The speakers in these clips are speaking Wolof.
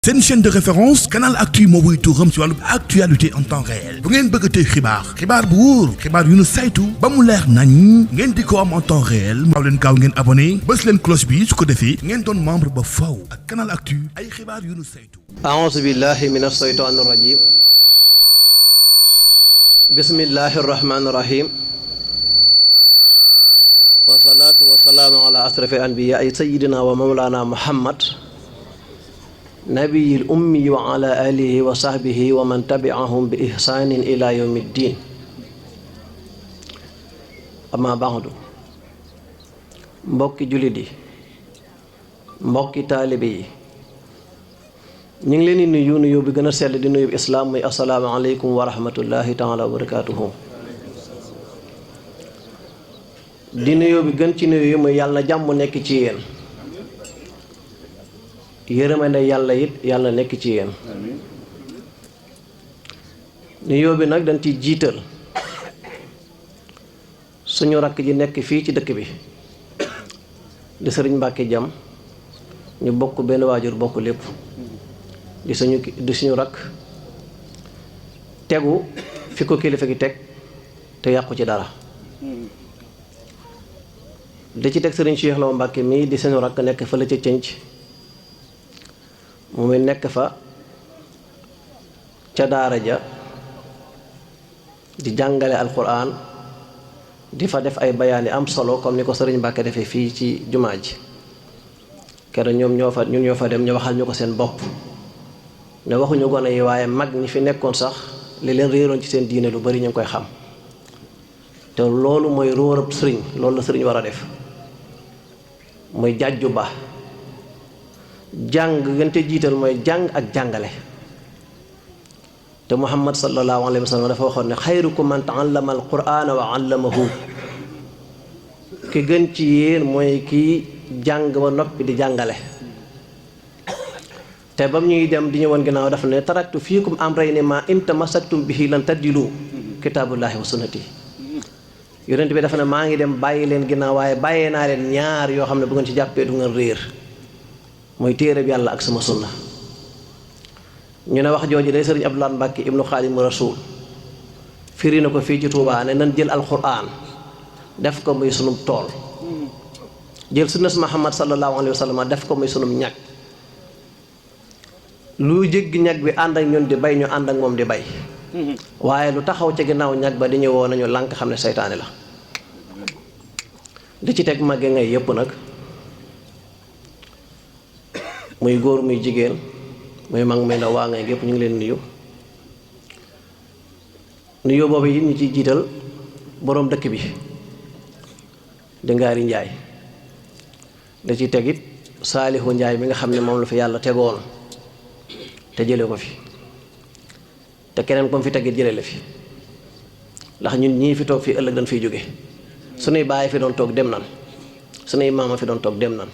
C'est une chaîne de référence Canal Actu moo wuy tuuram ci wàllu actualité en temps réel bu ngeen bëgg tey xibaar bu wóor xibaar yu nu saytu ba mu leer nañ ngeen di ko am en temps réel maaw leen gaaw ngeen abonné bës leen cloche bi su ko defee ngeen doon membre ba faw ak Canal Actu ay xibaar yu nu saytu. A'uuzu billahi mina shaytaani rajiim. Bismillahi rahmaani rahiim. Wa salaatu wa salaamu ala ashrafil anbiyaa'i sayyidina wa mawlaana Muhammad nabiyil ummi wa ala alihi wa sahbihi wa man tabi'ahum bi ihsanin ila yawmiddin. Amma ba'du, mbokki jullit yi, mbokki taalibe yi, ñu ngi leen di nuyu nuyoo bi gën a sell di nuyu islaam muy assalaamu aleykum wa rahmatullahi taala wa barakaatuhu. di nuyoo bi gën ci nuyu yi muy yàlla na jàmm nekk ci yéen, yërëmande yàlla it yàlla nekk ci yéen. nuyoo bi nag dañ ci jiital suñu rakk ji nekk fii ci dëkk bi di sëriñ Mbàkke Jam, ñu bokk benn waajur bokk lépp, di suñu rakk tegu fi ko kilifa gi teg te yàqu ci dara. di ci teg sëriñ Cheikh Lo Mbàkke mii di suñu rakk nekk fële ca Cënc, mu muy nekk fa ca daara ja di jàngale alquran, di fa def ay bayaan yi am solo comme ni ko sëriñ Mbàkke defee fii ci jumaa ji. keroog ñun ñoo fa dem ñu waxal ñu ko seen bopp, ne waxuñu gone yi waaye mag ñi fi nekkoon sax li leen réeroon ci seen diine lu bari ñu ngi koy xam. te loolu mooy róorab sëriñ, loolu la sëriñ war a def, muy jàjju ba jàng gën te jiital mooy jàng ak jàngale. te Muhammad sallallahu alayhi wa sallam dafa waxoon ne xayrukum man ta'allama al-qur'ana wa 'allamahu. ki gën ci yéen mooy kii jàng ba noppi di jàngale. te bam ñuy dem di ñëwoon ginnaaw dafa ne taraktu fiikum amrayni ma in tamassaktum bihi lan tadillu kitaabullahi wa sunnati. yonent bi dafa ne maa ngi dem bàyyi leen ginnaaw waaye bàyyee naa leen ñaar yoo xam ne bu ngeen ci jàppee du ngeen réer, mooy téere bi yàlla ak sama sunna. ñu ne wax jooju day sëriñ Abdou Lahad Mbàkke ibnu Xaadimu Rasuul firi na ko fii ci Tuubaa ne nan jël alquran def ko muy sunum tool, jël sunnas Muhammad sallallahu alayhi wa sallam def ko muy sunum ñag. lu jéggi ñag bi ànd ak ñun di bay ñu ànd ak moom di bay, waaye lu taxaw ca ginnaaw ñag ba di ñëwoo nañu lànk xam ne seytaane la. di ci teg màgge ngay yépp nag, muy góor muy jigéen muy mag muy ndaw waa ngay yépp ñu ngi leen nuyu. nuyu boobu yi ñu ciy jiital boroom dëkk bi di Ngaari Njaay, da ci tegit Saalihu Njaay mi nga xam ne moom la fi yàlla tegoon te jële ko fi, te keneen comme fi teggit jële la fi, ndax ñun ñii fi toog fii ëllëg dañ fiy jóge. sunuy baay fi doon toog dem nan, sunuy maama fi doon toog dem nan,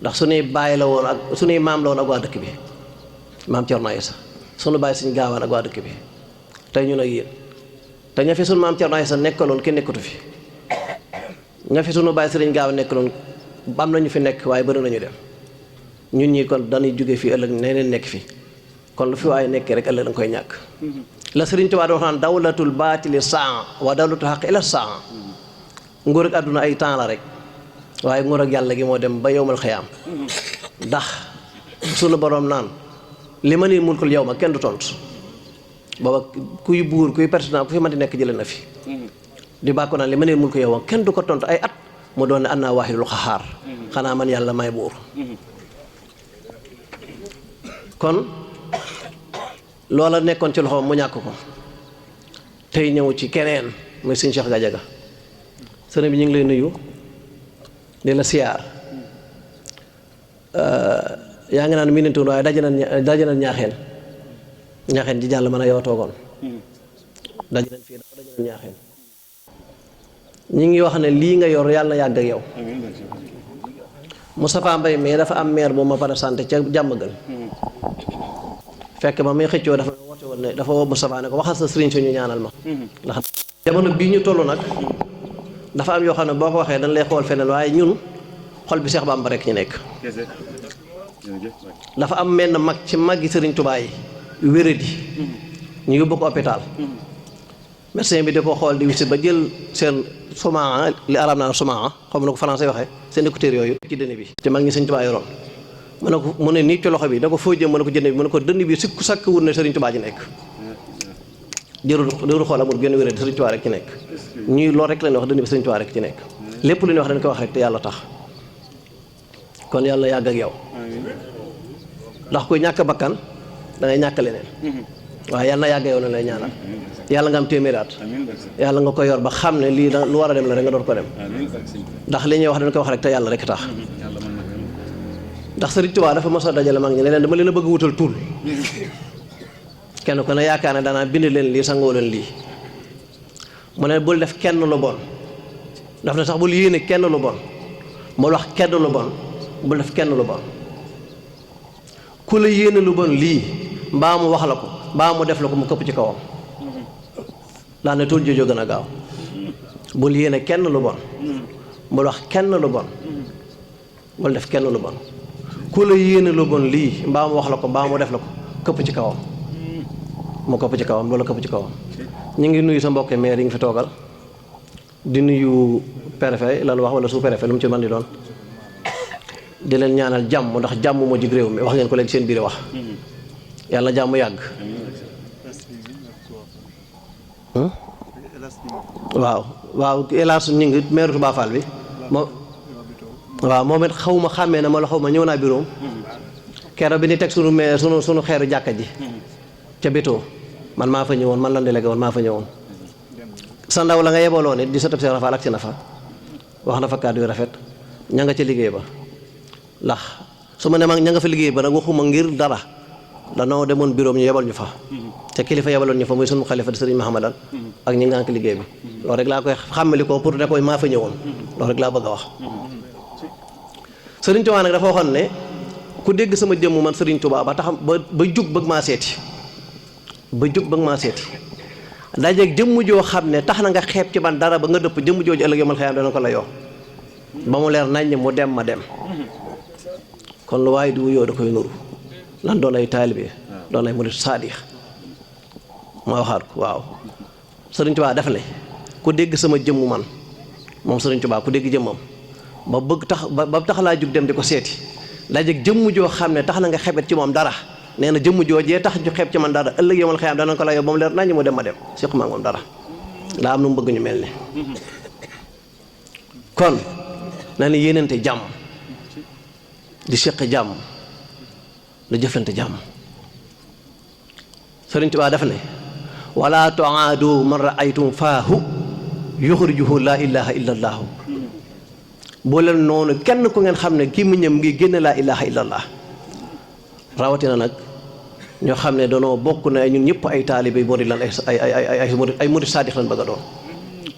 ndax sunuy baay la woon ak sunuy maam la woon ak waa dëkk bi, maam Cerno Aysa sunu baay Sëñ Gaawaan ak waa dëkk bi. tey ñun ak yéen te ña fi sunu maam Cerno Aysa nekkaloon kenn nekkatu fi, ña fi sunu baay Sëriñ Gaawaan nekkaloon am nañu fi nekk waaye bëri nañu dem. ñun ñi kon dañuy jóge fii ëllëg neneen nekk fi, kon lu fi waaye nekkee rek ëllëg danga koy ñàkk. la Sëriñ Tuubaa wax naan dawlatul baatili saa wa dawlatul xaq ila saa. nguur ak àdduna ay temps la rek, waaye nguur ak yàlla gi moo dem ba yowmal xiyaam. ndax sunu boroom naan li ma ni mulkul yow ma kenn du tontu, booba kuy buur kuy président ku fi mënti nekk jëlee na fi. di bàkku naan li ma ni mulkul yow ma kenn du ko tontu ay at mu doon ne ana waahidul xaxaar, xanaa man yàlla may buur. kon loola nekkoon ci loxoom mu ñàkk ko, tey ñëw ci keneen muy Sëñ Cheikh Gadiaga. sëriñ bi ñu ngi lay nuyu di la siyaar. yaa ngi naan miinantuwul waaye daje na ñaaxeen ji jàll mën a yow a toogoon. daje nañ fii dafa daje na ñaaxeen. ñi ngi wax ne lii nga yor yàlla na yàgg ak yow. Moustapha Mbaye mais dafa am maire bu ma pare santé ca jàmm gën. fekk ba muy xëccoo dafa woote woon ne dafa woo Moustapha ne ko waxal sa sëriñ suñu ñaanal ma. ndax jamono bii ñu toll nag dafa am yoo xam ne boo ko waxee dañ lay xool feneen, waaye ñun xol bi Seex Bàmba rek ñu nekk. dafa am menn mag ci maggi Sëriñ Tuubaa yi wéradi ñu yóbbu ko hôpital médecin bi di ko xool di wisit ba jël seen somaa li arab naa somaa xam na ko français waxee seen écouteur yooyu ci dënn bi te mag ñi Sëriñ Tuubaa yoroon mu ne ko mu ne nii ci loxo bi da ko foo jëm mu ne ko jënd bi mu ne ko dënn bi sikku sàkk wut ne Sëriñ Tuubaa ji nekk jërul xool amul genn wéradi Sëriñ Tuubaa rek ci nekk ñuy loolu rek lañ wax dënn bi Sëriñ Tuubaa rek ci nekk lépp lu ñuy wax dañ ko wax rek te yàlla tax kon yàlla yàgg ak yow ndax kuy ñàkk bakkan da ngay ñàkk leneen waaye yàlla na yàgg yow na lay ñaanal yàlla nga am téeméeri at yàlla nga ko yor ba xam ne lii da lu war a dem la rek nga door ko dem ndax li ñuy wax dañ ko wax rek te yàlla rek tax ndax Sëriñ Tuubaa dafa mos a dajale mag ñi ne leen dama leen a bëgg wutal tuul kenn ku ne yaakaar ne daanaa bind leen lii sangoo leen lii mu ne bul def kenn lu bon daf ne sax bul yéene kenn lu bon bul wax kenn lu bon bul def kenn lu bon ku la yéene lu bon lii mbaa mu wax la ko mbaa mu def la ko mu këpp ci kawam daa ne tuul joojoo gën a gaaw bul yéene kenn lu bon bul wax kenn lu bon bul def kenn lu bon ku la yéene lu bon lii mbaa mu wax la ko mbaa mu def la ko këpp ci kawam mu këpp ci kawam loolu këpp ci kawam ñu ngi nuyu sa mbokki maire yi nga fi toogal di nuyu préfet lan wax wala sous-préfet lu mu ci mën di doon di leen ñaanal jàmm ndax jàmm moo jig réew mi wax ngeen ko léegi seen biir wax yàlla na jàmm yàgg waaw hélas ñu ngi maire Touba Fall bi moom waaw moom it xaw ma xàmmee na ma la xaw ma ñëw naa bureau keroog bi ni teg sunu maire sunu xeeru jàkka ji ca bétoo man maa fa ñëwoon man lan délégué woon maa fa ñëwoon sa ndaw la nga yebaloon it di sa tëb see rafaal ak si na fa wax na fa kàddu yu rafet ña nga ca liggéey ba ndax su ma ne ma ña nga fa liggéey ba nag waxuma ngir dara danoo demoon bureau ñu yebal ñu fa te kilifa yebaloon ñu fa muy sunu xalifa di sëriñ Mahamadan ak ñi ngànk liggéey bi loolu rek laa koy xàmmali ko pour ne koy maa fa ñëwoon loolu rek laa bëgg a wax sëriñ Tuubaa nag dafa waxoon ne ku dégg sama jëmm man sëriñ Tuubaa ba tax ba jug bëgg maa seeti dajeeg jëmm joo xam ne tax na nga xeeb ci man dara ba nga dëpp jëmm jooju ëllëg yomal xëyam dana ko la yoo ba mu leer naññ mu dem ma dem kon lu waaye di wuyoo da koy nuru lan doon ay taalibe doon ay murid saadix ma waxaat ko waaw Sëriñ Tuubaa def ne ku dégg sama jëmm man moom Sëriñ Tuubaa ku dégg jëmmam ba tax laa jug dem di ko seeti dajeeg jëmm joo xam ne tax na nga xebet ci moom dara nee na jëmm joojee tax ñu xeeb ci man dara ëllëg yomal xëyam danañ ko la yow ba mu leer nañu mu dem ma dem siqu maa moom dara daa am nu mu bëgg ñu mel ne kon na ni yéenante jàmm di seq jàmm di jëflante jàmm Sëriñ Tuubaa def ne wala tuaadu man raaytum faahu yuxrijuhu laa ilaha illa allaahu boo leen noonu kenn ku ngeen xam ne kii mu ñëm ngi génn laa ilaha illa allah rawatina nag ñoo xam ne danoo bokk na ñun ñëpp ay taalibe murid lan ay murid saadix lan bëgg a doon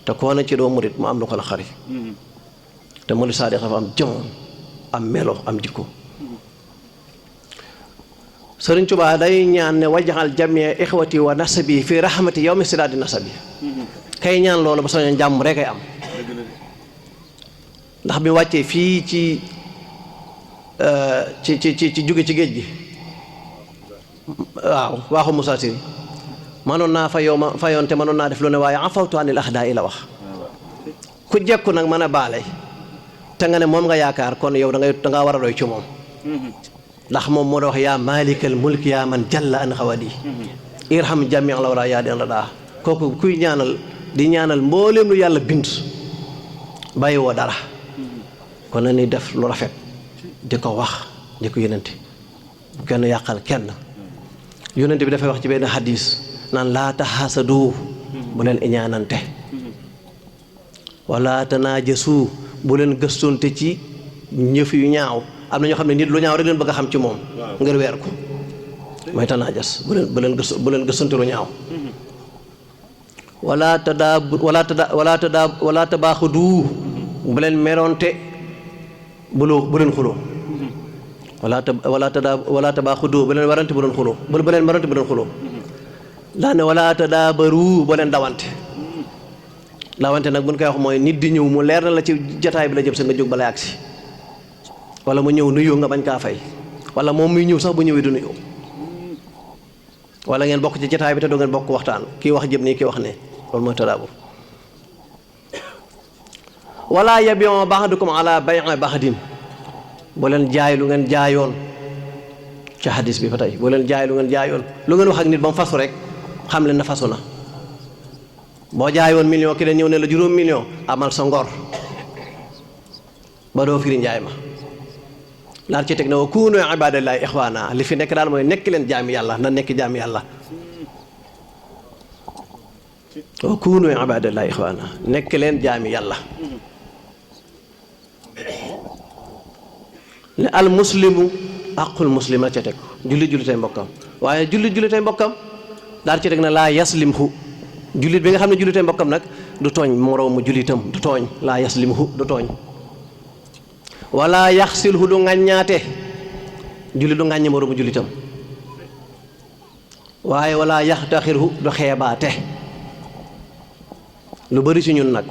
te koo ne ci doo murid mu am lu ko la xari te murid saadix dafa am jëm am melo am jikko Sëriñ Tuubaa day ñaan ne wajaxal jamii ixwati wa nasabi fi rahmati yawmi sidaadi nasabi kay ñaan loolu ba soñoon jàmm rek ay am ndax bi wàccee fii ci jóge ci géej gi waaw waaxu Musaa Siri manoon naa fayoon te manoon naa def lu ne waaye afawtu anil ahdaa la wax ku jekku nag mën a baale te nga ne moom nga yaakaar kon yow dangaa war a doy ci moom ndax moom moo da wax yaa maalikal mulk yaa man jalla an xawadi irham jami la war a yaa den la daa kooku kuy ñaanal di ñaanal mbooleem lu yàlla bind bàyyi woo dara kon na ni def lu rafet di ko wax di ko yónnente bu kenn yàqal kenn yónnente bi dafay wax ci benn xadis naan laa taxaasadu bu leen iñaanante wala tanaajasu bu leen gëstonte ci ñëf yu ñaaw am na ñoo xam ne nit lu ñaaw rek leen bëgg a xam ci moom ngir weer ko mooy tanaajas bu leen gëstonte lu ñaaw wala tabaaxudu bu leen meronte bu leen xuloo wala tabaaxudu bu leen warante bu leen xuloo bu leen marante bu leen xuloo laa ne wala tadaabaru bu leen dawante nag buñ koy wax mooy nit di ñëw mu leer na la ci jataay bi la jëm sa nga jóg balay agsi wala mu ñëw nuyu nga bañ kaa fay wala moom muy ñëw sax bu ñëwee du nuyu wala ngeen bokk ci jotaay bi te doo ngeen bokk waxtaan kii wax jëm nii kii wax ne loolu mooy tadaabur. wala yabi'u ba'dukum ala bay'i ba'din boo leen jaay lu ngeen jaayoon ci hadis bi fa tey boo leen jaay lu ngeen jaayoon lu ngeen wax ak nit ba mu fasu rek xam leen na fasu na. boo jaayoon million ki de ñëw ne la juróom million amal sa ngor ba doo firi njaay ma laar ci teg na wa kuunu ibadallahi ixwaana li fi nekk daal mooy nekk leen jaami yàlla na nekk jaami yàlla wa kuunu ibadallahi ixwaana nekk leen jaami yàlla ne al muslimu aqul muslim la ca teg julli tey mbokkam waaye julli tey mbokkam laar ci teg na laa yaslimhu jullit bi nga xam ne jullitee mbokkam nag du tooñ moroomu jullitam du tooñ laa yaslimhu du tooñ wala yaxsilhu du ŋàññaate jullit du ŋàññe moroomu jullitam waaye wala yaxtaxirhu du xeebaate lu bari ci ñun nag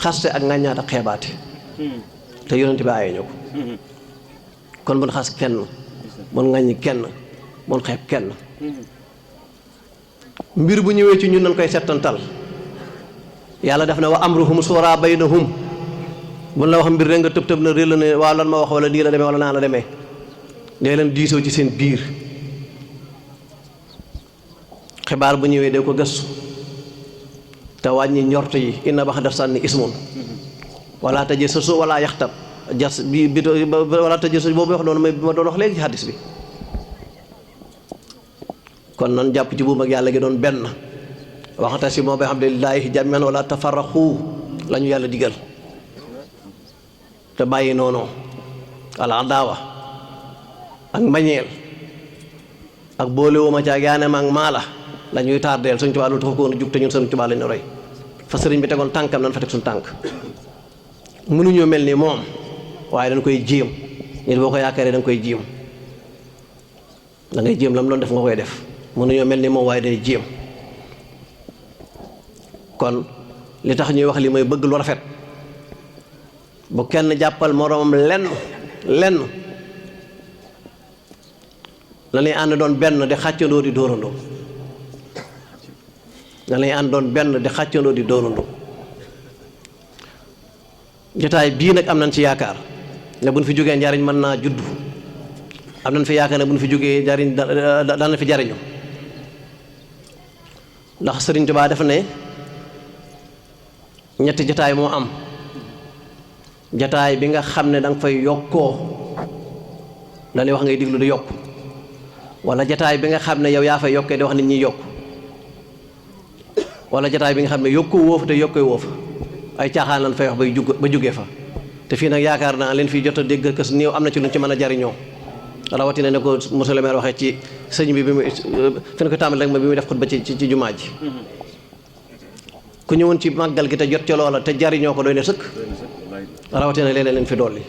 xaste ak ŋàññaate ak xeebaate te yonent bi aaye ñu ko kon bun xas kenn bun ŋàññi kenn bun xeeb kenn mbir bu ñëwee ci ñun nañ koy settantal yàlla def na wa amruhum suuraa baynahum buñ la wax mbir rek nga tëb na réel la ne waaw lan ma wax wala nii la demee wala naa la demee dee leen diisoo ci seen biir xibaar bu ñëwee de ko gëstu te wàññi njort yi inna baxda sànni ismun wala tajassasu wala yaxtab jas bi wala tajassasu boobu wax noonu ma doon wax léegi ci hadis bi kon nan jàpp ci buum ak yàlla gi doon benn wa'tasimu bi hablillahi jamii'an wala tafarraqu la ñu yàlla digal te bàyyi noonu al adaawa ak mbañeel ak boolewuma ca ak yaane ma ak maala la ñuy tardeel Sëñ Tuubaa lu tax ko woon a jug te ñun Sëñ Tuubaa la ñu roy fa sëriñ bi tegoon tànkam nan fa teg suñu tànk mënuñoo mel ni moom waaye dañ koy jéem nit boo ko yaakaaree da nga koy jéem da ngay jéem lam doon def nga koy def mënuñoo mel ni moom waaye day jéem kon li tax ñuy wax li mooy bëgg lu rafet bu kenn jàppal moroomam lenn la ñuy ànd doon benn di xàccandoo di dóorandoo la ñuy ànd doon benn di xàccandoo di dóorandoo jotaay bii nag am nañ ci yaakaar ne buñ fi jógee njariñ mën naa juddu am nañ fi yaakaar ne buñ fi jógee njariñ dana fi jariñu ndax Sëriñ Tuubaa dafa ne ñetti jotaay moo am jotaay bi nga xam ne danga fay yokkoo dañuy wax ngay diglu di yokk wala jotaay bi nga xam ne yow yaa fay yokkee di wax nit ñi yokk wala jotaay bi nga xam ne yokkoo woofa te yokkoo woofa ay caaxaan lan fay wax ba jógee fa te fii nag yaakaar naa leen fii jot a dégg kës néew am na ci luñ ci mën a jariñoo rawatina ne ko monsieur le maire waxee ci sëñ bi muy fi na ko tàmbali rek ma bi muy def xutba ci jumaa ji ku ñëwoon ci màggal gi te jot ca loola te jariñoo ko doy ne sëkk rawatina leneen leen fi dolli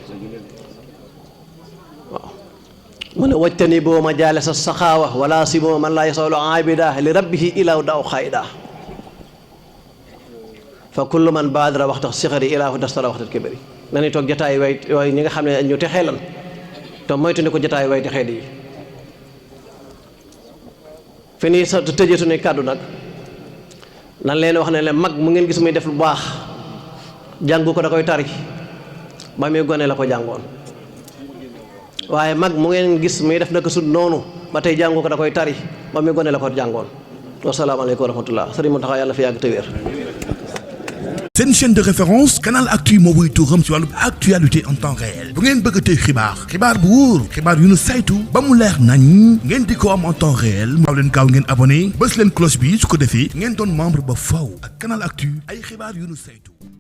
waaw mu ne wajtani boo ma jaale sa saxaawa wala si moo man laa yasalu abida li rabbihi ilaw daaw xaayida fa kullu man baadara waxta sixari ilaahu dastara waxtat kibari dañuy toog jotaay way ñi nga xam ne ñu texee lan te moytu ni ko jotaay way texee di fi nii sa tëjee suñuy kàddu nag nan leen wax ne leen mag mu ngeen gis muy def lu baax jàngu ko da koy tari ba muy gone la ko jàngoon waaye mag mu ngeen gis muy def naka sud noonu ba tey jàngu ko da koy tari ba muy gone la ko jàngoon wasalaamaaleykum wa rahmatullah sëriñ Mountakha yàlla fi yàgg te wér. seen chaîne de référence Canal Actu moo wuy tuuram ci wàllu actualité en temps réel bu ngeen bëgg a tey xibaar bu wóor xibaar yu nu saytu ba mu leer nañ ngeen di ko am en temps réel mu leen gaaw ngeen abonné bës leen cloche bi su ko defee ngeen doon membre ba faw ak Canal Actu ay xibaar yu nu saytu